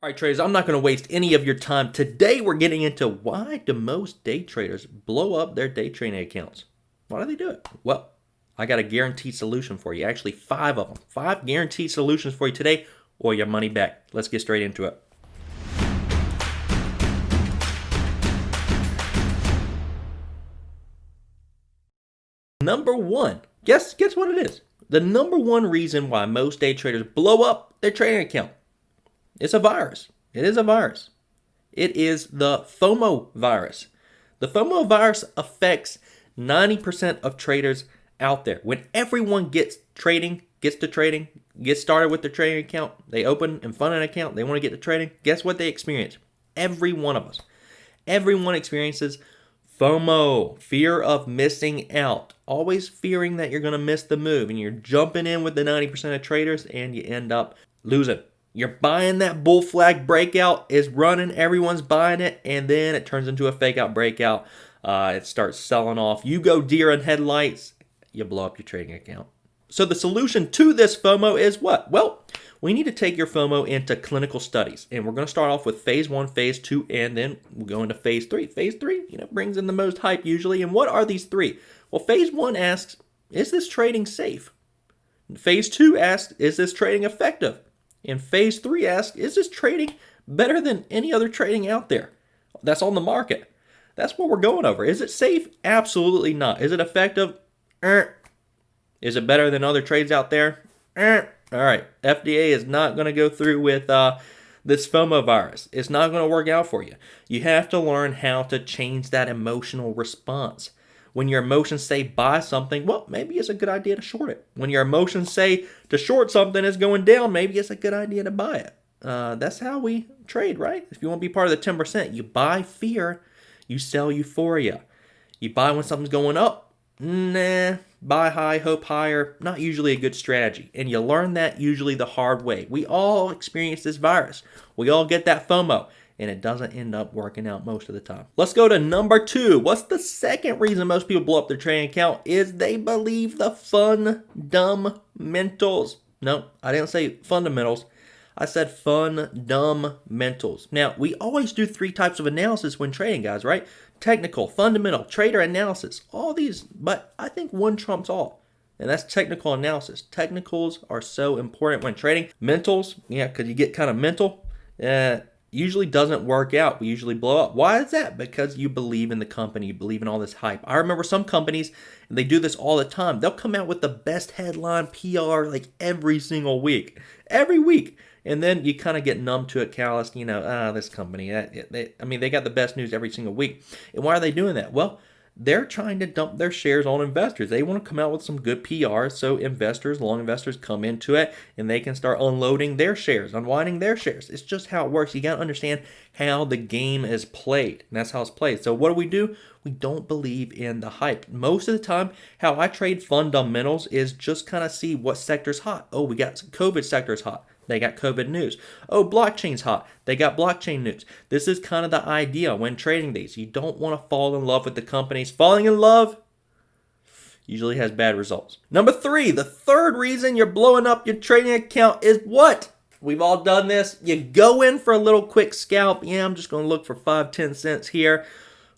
All right, traders, I'm not going to waste any of your time. Today, we're getting into why do most day traders blow up their day trading accounts? Why do they do it? Well, I got a guaranteed solution for you. Actually, 5 of them. 5 guaranteed solutions for you today or your money back. Let's get straight into it. Number 1. Guess what it is? The number 1 reason why most day traders blow up their trading account. It's a virus. It is a virus. It is the Fomo virus. The Fomo virus affects 90% of traders out there. When everyone gets to trading, gets started with their trading account, they open and fund an account, they want to get to trading, guess what they experience? Every one of us. Everyone experiences FOMO, fear of missing out. Always fearing that you're going to miss the move, and you're jumping in with the 90% of traders, and you end up losing. You're buying that bull flag breakout, is running, everyone's buying it, and then it turns into a fake out breakout. It starts selling off. You go deer in headlights, you blow up your trading account. So the solution to this FOMO is what? Well, we need to take your FOMO into clinical studies. And we're going to start off with phase 1, phase 2, and then we'll go into phase 3. Phase 3, brings in the most hype usually. And what are these 3? Well, phase 1 asks, is this trading safe? Phase 2 asks, is this trading effective? And phase 3 asks, is this trading better than any other trading out there that's on the market? That's what we're going over. Is it safe? Absolutely not. Is it effective? Is it better than other trades out there? All right. FDA is not going to go through with this FOMO virus. It's not going to work out for you. You have to learn how to change that emotional response. When your emotions say buy something, well, maybe it's a good idea to short it. When your emotions say to short something is going down, maybe it's a good idea to buy it. That's how we trade, right? If you want to be part of the 10%, you buy fear, you sell euphoria. You buy when something's going up, nah. Buy high, hope higher, not usually a good strategy. And you learn that usually the hard way. We all experience this virus. We all get that FOMO. And it doesn't end up working out most of the time. Let's go to number 2. What's the second reason most people blow up their trading account? Is they believe the fundamentals. No, I didn't say fundamentals. I said fundamentals. Now, we always do 3 types of analysis when trading, guys, right? Technical, fundamental, trader analysis. All these, but I think one trumps all. And that's technical analysis. Technicals are so important when trading. Mentals, yeah, because you get kind of mental. Usually doesn't work out. We usually blow up. Why is that? Because you believe in the company. You believe in all this hype. I remember some companies, and they do this all the time. They'll come out with the best headline PR like every single week. Every week. And then you kind of get numb to it, calloused. This company. They got the best news every single week. And why are they doing that? Well, they're trying to dump their shares on investors. They want to come out with some good PR so investors, long investors, come into it and they can start unloading their shares, unwinding their shares. It's just how it works. You got to understand how the game is played. And that's how it's played. So what do? We don't believe in the hype. Most of the time, how I trade fundamentals is just kind of see what sector's hot. Oh, we got COVID sector's hot. They got COVID news. Oh, blockchain's hot. They got blockchain news. This is kind of the idea when trading these. You don't want to fall in love with the companies. Falling in love usually has bad results. Number 3, the third reason you're blowing up your trading account is what? We've all done this. You go in for a little quick scalp. Yeah, I'm just going to look for 5-10 cents here.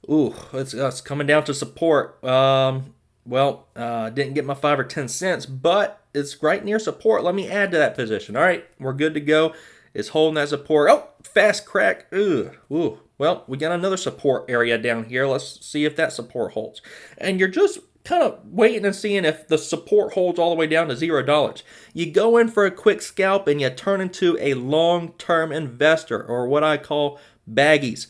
Ooh, it's coming down to support. Didn't get my 5 or 10 cents, but it's right near support. Let me add to that position. All right, we're good to go. It's holding that support. Oh, fast crack. Ooh. Well, we got another support area down here. Let's see if that support holds. And you're just kind of waiting and seeing if the support holds all the way down to $0. You go in for a quick scalp and you turn into a long-term investor, or what I call baggies.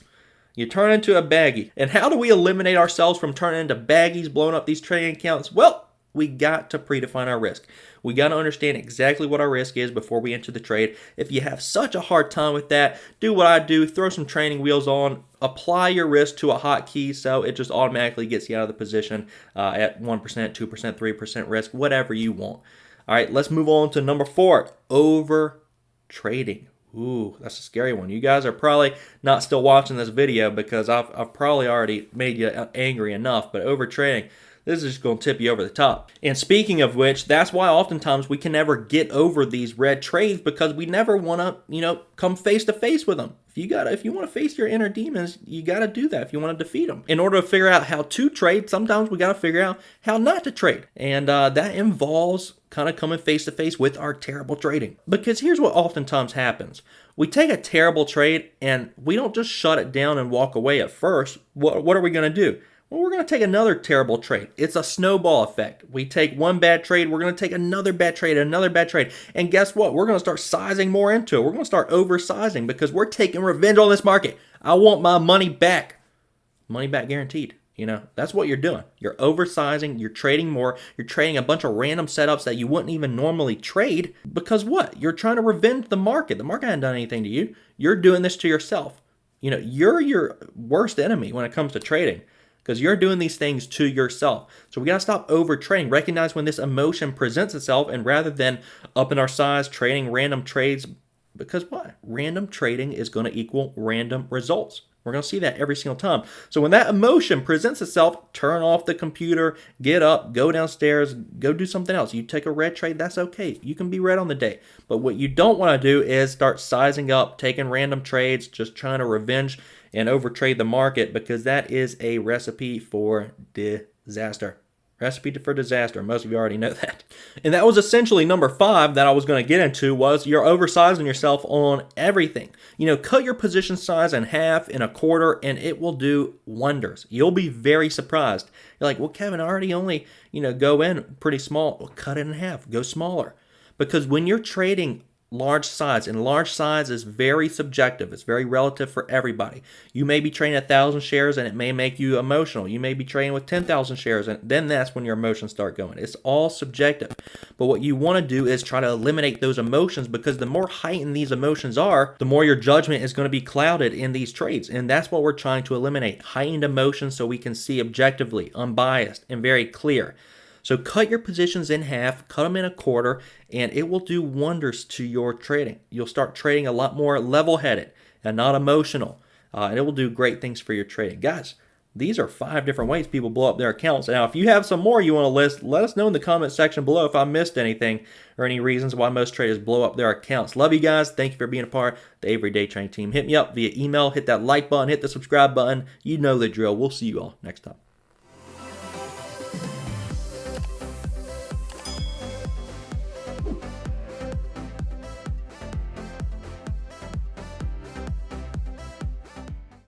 You turn into a baggie. And how do we eliminate ourselves from turning into baggies, blowing up these trading accounts? Well, we got to predefine our risk. We got to understand exactly what our risk is before we enter the trade. If you have such a hard time with that, do what I do. Throw some training wheels on. Apply your risk to a hotkey so it just automatically gets you out of the position at 1%, 2%, 3% risk, whatever you want. All right, let's move on to number 4, over trading. Ooh, that's a scary one. You guys are probably not still watching this video because I've probably already made you angry enough, but over trading, This is just going to tip you over the top. And speaking of which, that's why oftentimes we can never get over these red trades, because we never want to, come face to face with them. If you want to face your inner demons, you got to do that if you want to defeat them. In order to figure out how to trade, sometimes we got to figure out how not to trade. And that involves kind of coming face to face with our terrible trading. Because here's what oftentimes happens. We take a terrible trade and we don't just shut it down and walk away at first. What are we going to do? Well, we're going to take another terrible trade. It's a snowball effect. We take one bad trade, we're going to take another bad trade, another bad trade. And guess what? We're going to start sizing more into it. We're going to start oversizing because we're taking revenge on this market. I want my money back. Money back guaranteed. That's what you're doing. You're oversizing, you're trading more, you're trading a bunch of random setups that you wouldn't even normally trade because what? You're trying to revenge the market. The market hasn't done anything to you. You're doing this to yourself. You're your worst enemy when it comes to trading, because you're doing these things to yourself. So we got to stop over trading. Recognize when this emotion presents itself, and rather than upping our size, trading random trades, because what? Random trading is going to equal random results. We're going to see that every single time. So when that emotion presents itself, turn off the computer, get up, go downstairs, go do something else. You take a red trade, that's okay. You can be red on the day. But what you don't want to do is start sizing up, taking random trades, just trying to revenge and overtrade the market, because that is a recipe for disaster. Recipe for disaster. Most of you already know that. And that was essentially number 5 that I was going to get into, was you're oversizing yourself on everything. Cut your position size in half, in a quarter, and it will do wonders. You'll be very surprised. You're like, well, Kevin, I already only, go in pretty small. Well, cut it in half. Go smaller. Because when you're trading large size, and large size is very subjective. It's very relative for everybody. You may be trading 1,000 shares and it may make you emotional. You may be trading with 10,000 shares, and then that's when your emotions start going. It's all subjective. But what you want to do is try to eliminate those emotions, because the more heightened these emotions are, the more your judgment is going to be clouded in these trades. And that's what we're trying to eliminate. Heightened emotions so we can see objectively, unbiased, and very clear. So cut your positions in half, cut them in a quarter, and it will do wonders to your trading. You'll start trading a lot more level-headed and not emotional, and it will do great things for your trading. Guys, these are 5 different ways people blow up their accounts. Now, if you have some more you want to list, let us know in the comment section below if I missed anything or any reasons why most traders blow up their accounts. Love you guys. Thank you for being a part of the Everyday Trading team. Hit me up via email, hit that like button, hit the subscribe button. You know the drill. We'll see you all next time.